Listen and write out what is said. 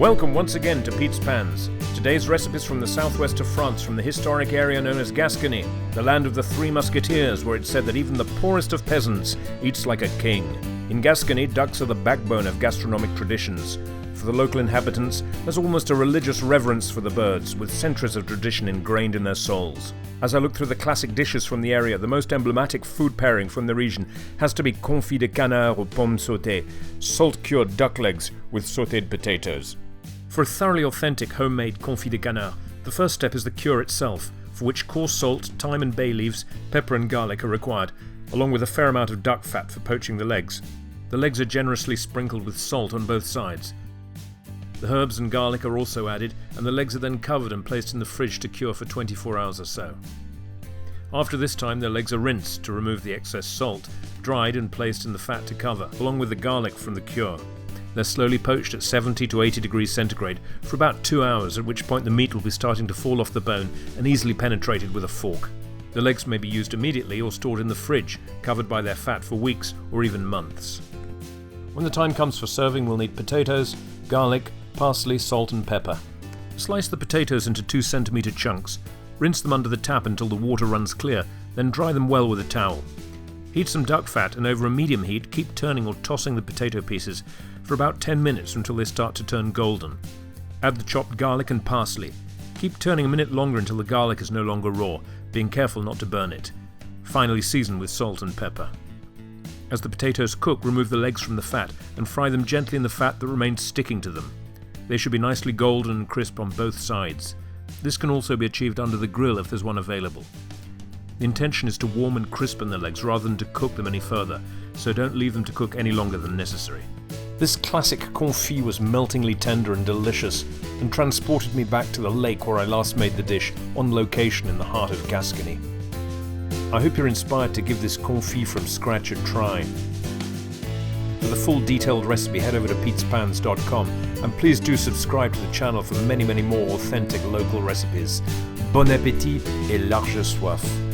Welcome once again to Pete's Pans. Today's recipe is from the southwest of France, from the historic area known as Gascony, the land of the Three Musketeers, where it's said that even the poorest of peasants eats like a king. In Gascony, ducks are the backbone of gastronomic traditions. For the local inhabitants, there's almost a religious reverence for the birds, with centuries of tradition ingrained in their souls. As I look through the classic dishes from the area, the most emblematic food pairing from the region has to be confit de canard aux pommes sautées, salt-cured duck legs with sautéed potatoes. For a thoroughly authentic homemade confit de canard, the first step is the cure itself, for which coarse salt, thyme and bay leaves, pepper and garlic are required, along with a fair amount of duck fat for poaching the legs. The legs are generously sprinkled with salt on both sides. The herbs and garlic are also added, and the legs are then covered and placed in the fridge to cure for 24 hours or so. After this time, the legs are rinsed to remove the excess salt, dried and placed in the fat to cover, along with the garlic from the cure. They're slowly poached at 70 to 80 degrees centigrade for about 2 hours, at which point the meat will be starting to fall off the bone and easily penetrated with a fork. The legs may be used immediately or stored in the fridge, covered by their fat for weeks or even months. When the time comes for serving, we'll need potatoes, garlic, parsley, salt and pepper. Slice the potatoes into 2 centimeter chunks. Rinse them under the tap until the water runs clear, then dry them well with a towel. Heat some duck fat and over a medium heat keep turning or tossing the potato pieces for about 10 minutes until they start to turn golden. Add the chopped garlic and parsley. Keep turning a minute longer until the garlic is no longer raw, being careful not to burn it. Finally season with salt and pepper. As the potatoes cook, remove the legs from the fat and fry them gently in the fat that remains sticking to them. They should be nicely golden and crisp on both sides. This can also be achieved under the grill if there's one available. The intention is to warm and crispen the legs rather than to cook them any further, so don't leave them to cook any longer than necessary. This classic confit was meltingly tender and delicious, and transported me back to the lake where I last made the dish, on location in the heart of Gascony. I hope you're inspired to give this confit from scratch a try. For the full detailed recipe, head over to petespans.com, and please do subscribe to the channel for many more authentic local recipes. Bon appétit et large soif!